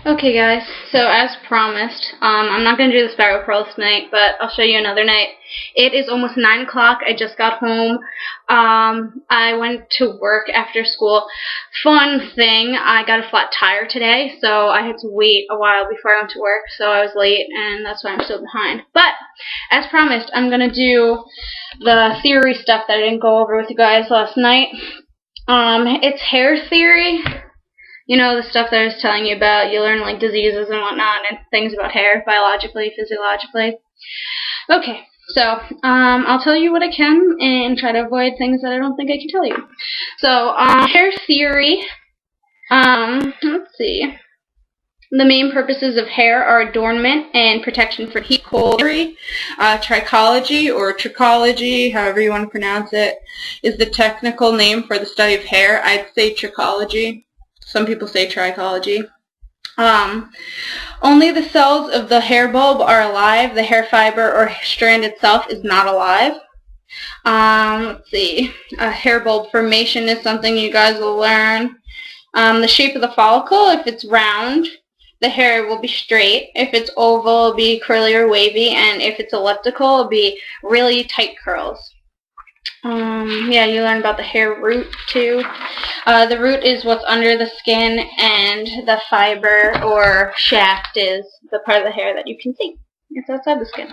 Okay guys, so as promised, I'm not going to do the spiral pearls tonight, but I'll show you another night. It is almost 9 o'clock, I just got home. I went to work after school. Fun thing, I got a flat tire today, so I had to wait a while before I went to work, so I was late, and that's why I'm still behind. But, as promised, I'm going to do the theory stuff that I didn't go over with you guys last night. It's hair theory. You know, the stuff that I was telling you about. You learn, like, diseases and whatnot and things about hair, biologically, physiologically. Okay, so, I'll tell you what I can and try to avoid things that I don't think I can tell you. So, hair theory, let's see. The main purposes of hair are adornment and protection for heat, cold. Trichology, or trichology, however you want to pronounce it, is the technical name for the study of hair. I'd say trichology. Some people say trichology. Only the cells of the hair bulb are alive. The hair fiber or strand itself is not alive. Let's see. Hair bulb formation is something you guys will learn. The shape of the follicle, if it's round, the hair will be straight. If it's oval, it'll be curly or wavy. And if it's elliptical, it'll be really tight curls. Yeah, you learn about the hair root too. The root is what's under the skin, and the fiber or shaft is the part of the hair that you can see. It's outside the skin.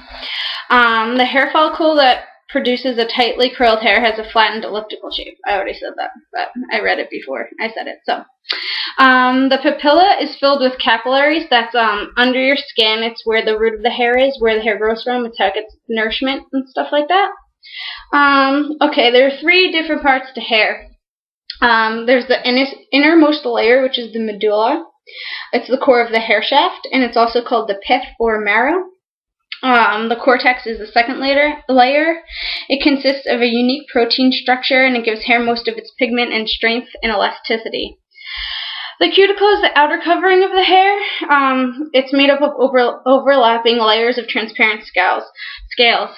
The hair follicle that produces a tightly curled hair has a flattened elliptical shape. I already said that, but I read it before I said it. So, the papilla is filled with capillaries. That's under your skin. It's where the root of the hair is, where the hair grows from. It's how it gets nourishment and stuff like that. Okay, there are 3 different parts to hair. There's the innermost layer, which is the medulla. It's the core of the hair shaft, and it's also called the pith or marrow. The cortex is the second layer. It consists of a unique protein structure, and it gives hair most of its pigment and strength and elasticity. The cuticle is the outer covering of the hair. It's made up of overlapping layers of transparent scales.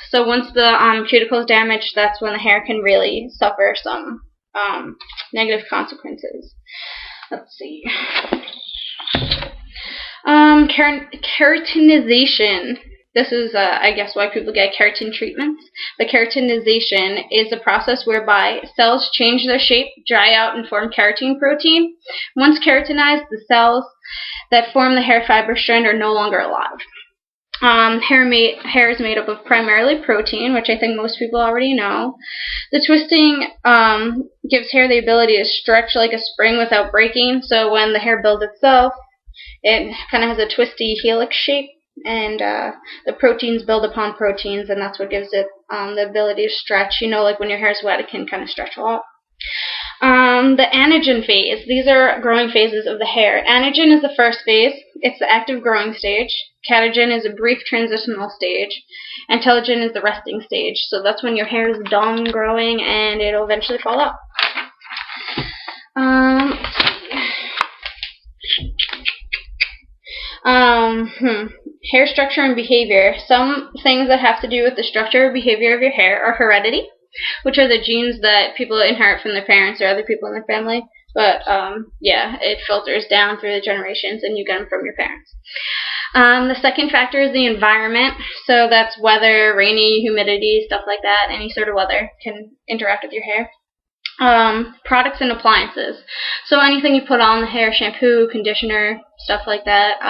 So once the cuticle is damaged, that's when the hair can really suffer some negative consequences. Let's see. Keratinization. This is, I guess, why people get keratin treatments. The keratinization is a process whereby cells change their shape, dry out, and form keratin protein. Once keratinized, the cells that form the hair fiber strand are no longer alive. Hair is made up of primarily protein, which I think most people already know. The twisting gives hair the ability to stretch like a spring without breaking, so when the hair builds itself, it kind of has a twisty helix shape. And the proteins build upon proteins, and that's what gives it the ability to stretch. You know, like when your hair is wet, it can kind of stretch a lot. The anagen phase. These are growing phases of the hair. Anagen is the first phase. It's the active growing stage. Catagen is a brief transitional stage. And telogen is the resting stage. So that's when your hair is done growing, and it'll eventually fall out. Hair structure and behavior. Some things that have to do with the structure or behavior of your hair are heredity, which are the genes that people inherit from their parents or other people in their family. But, yeah, it filters down through the generations, and you get them from your parents. The second factor is the environment. So that's weather, rainy, humidity, stuff like that. Any sort of weather can interact with your hair. Products and appliances. So anything you put on the hair, shampoo, conditioner, stuff like that.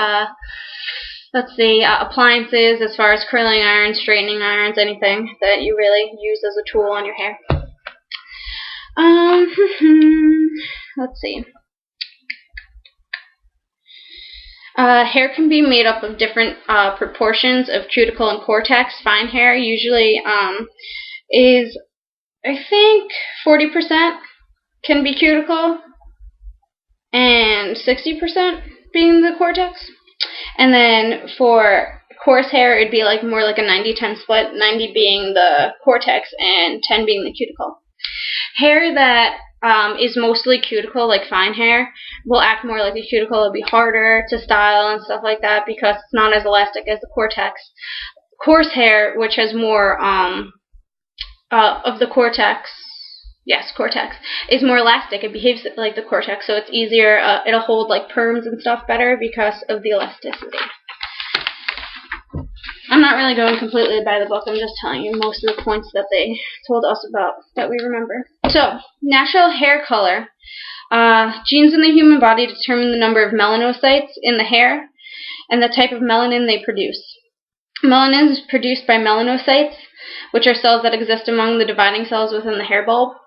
Let's see, appliances as far as curling irons, straightening irons, anything that you really use as a tool on your hair. Let's see. Hair can be made up of different proportions of cuticle and cortex. Fine hair usually is, I think, 40% can be cuticle and 60% being the cortex. And then for coarse hair, it'd be like more like a 90-10 split, 90 being the cortex and 10 being the cuticle. Hair that is mostly cuticle, like fine hair, will act more like a cuticle. It'll be harder to style and stuff like that because it's not as elastic as the cortex. Coarse hair, which has more of the cortex, yes, cortex, is more elastic. It behaves like the cortex, so it's easier. It'll hold like perms and stuff better because of the elasticity. I'm not really going completely by the book. I'm just telling you most of the points that they told us about that we remember. So, natural hair color. Genes in the human body determine the number of melanocytes in the hair and the type of melanin they produce. Melanin is produced by melanocytes, which are cells that exist among the dividing cells within the hair bulb.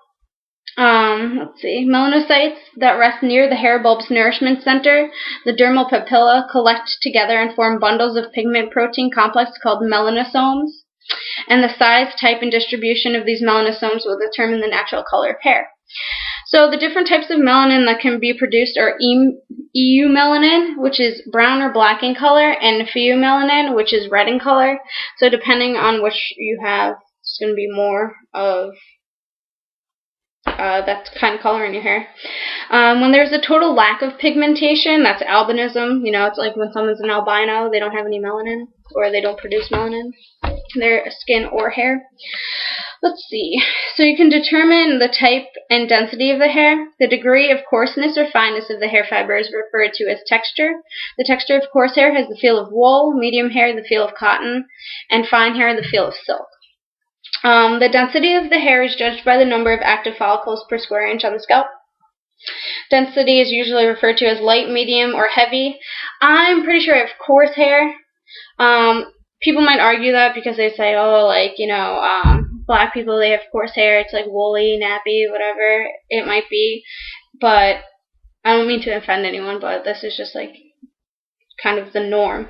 Let's see. Melanocytes that rest near the hair bulb's nourishment center, the dermal papilla, collect together and form bundles of pigment protein complex called melanosomes. And the size, type, and distribution of these melanosomes will determine the natural color of hair. So the different types of melanin that can be produced are eumelanin, which is brown or black in color, and pheomelanin, which is red in color. So depending on which you have, it's going to be more of that kind of color in your hair. When there's a total lack of pigmentation, that's albinism. You know, it's like when someone's an albino, they don't have any melanin, or they don't produce melanin in their skin or hair. Let's see. So you can determine the type and density of the hair. The degree of coarseness or fineness of the hair fiber is referred to as texture. The texture of coarse hair has the feel of wool, medium hair the feel of cotton, and fine hair the feel of silk. The density of the hair is judged by the number of active follicles per square inch on the scalp. Density is usually referred to as light, medium, or heavy. I'm pretty sure I have coarse hair. People might argue that because they say, oh, like, you know, black people, they have coarse hair, it's like woolly, nappy, whatever it might be. But I don't mean to offend anyone, but this is just like kind of the norm.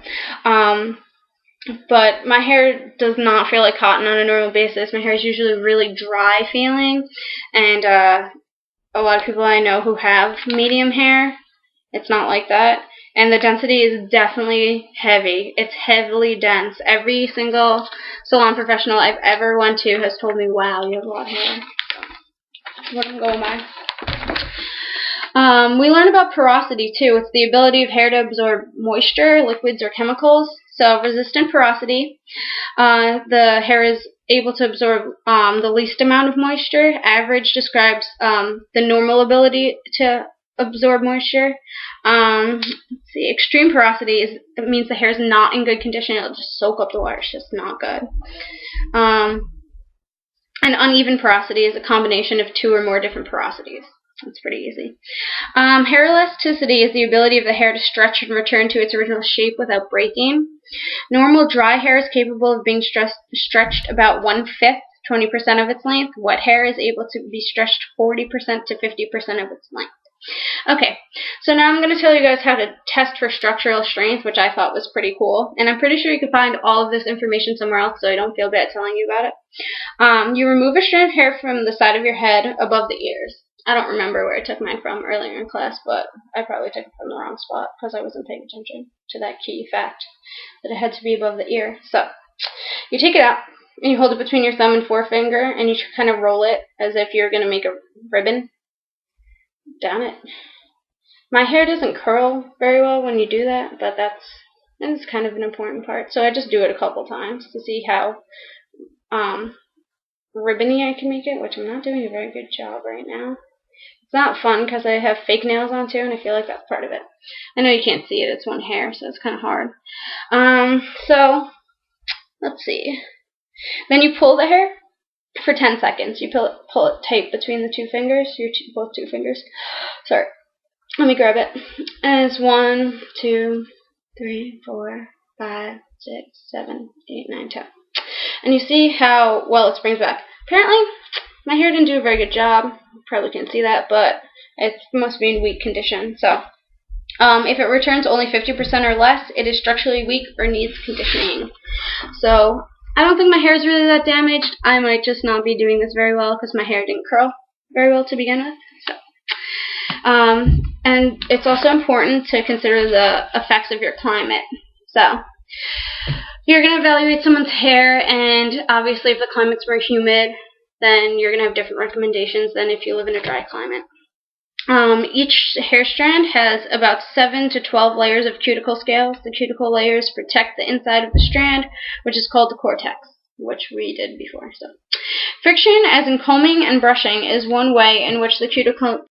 But my hair does not feel like cotton on a normal basis. My hair is usually really dry feeling, and a lot of people I know who have medium hair, it's not like that. And the density is definitely heavy. It's heavily dense. Every single salon professional I've ever went to has told me, wow, you have a lot of hair. So, what I'm going by. We learned about porosity too. It's the ability of hair to absorb moisture, liquids, or chemicals. So resistant porosity, the hair is able to absorb the least amount of moisture. Average describes the normal ability to absorb moisture. Let's see. Extreme porosity it means the hair is not in good condition. It'll just soak up the water. It's just not good. And uneven porosity is a combination of two or more different porosities. That's pretty easy. Hair elasticity is the ability of the hair to stretch and return to its original shape without breaking. Normal dry hair is capable of being stretched about 1/5, 20% of its length. Wet hair is able to be stretched 40% to 50% of its length. Okay, so now I'm going to tell you guys how to test for structural strength, which I thought was pretty cool. And I'm pretty sure you can find all of this information somewhere else, so I don't feel bad telling you about it. You remove a strand of hair from the side of your head above the ears. I don't remember where I took mine from earlier in class, but I probably took it from the wrong spot because I wasn't paying attention to that key fact that it had to be above the ear. So, you take it out, and you hold it between your thumb and forefinger, and you kind of roll it as if you're going to make a ribbon down it. My hair doesn't curl very well when you do that, but that's kind of an important part. So I just do it a couple times to see how ribbony I can make it, which I'm not doing a very good job right now. It's not fun because I have fake nails on too, and I feel like that's part of it. I know you can't see it, it's one hair, so it's kind of hard. So, let's see. Then you pull the hair for 10 seconds. You pull it tight between the two fingers, both two fingers. Sorry. Let me grab it. And it's 1, 2, 3, 4, 5, 6, 7, 8, 9, 10. And you see how well it springs back. Apparently, my hair didn't do a very good job. You probably can't see that, but it must be in weak condition. So, if it returns only 50% or less, it is structurally weak or needs conditioning. So, I don't think my hair is really that damaged. I might just not be doing this very well because my hair didn't curl very well to begin with. So, and it's also important to consider the effects of your climate. So, you're going to evaluate someone's hair, and obviously if the climate's more humid, then you're going to have different recommendations than if you live in a dry climate. Each hair strand has about 7 to 12 layers of cuticle scales. The cuticle layers protect the inside of the strand, which is called the cortex, which we did before. So, Friction, as in combing and brushing, is one way in which the cuticle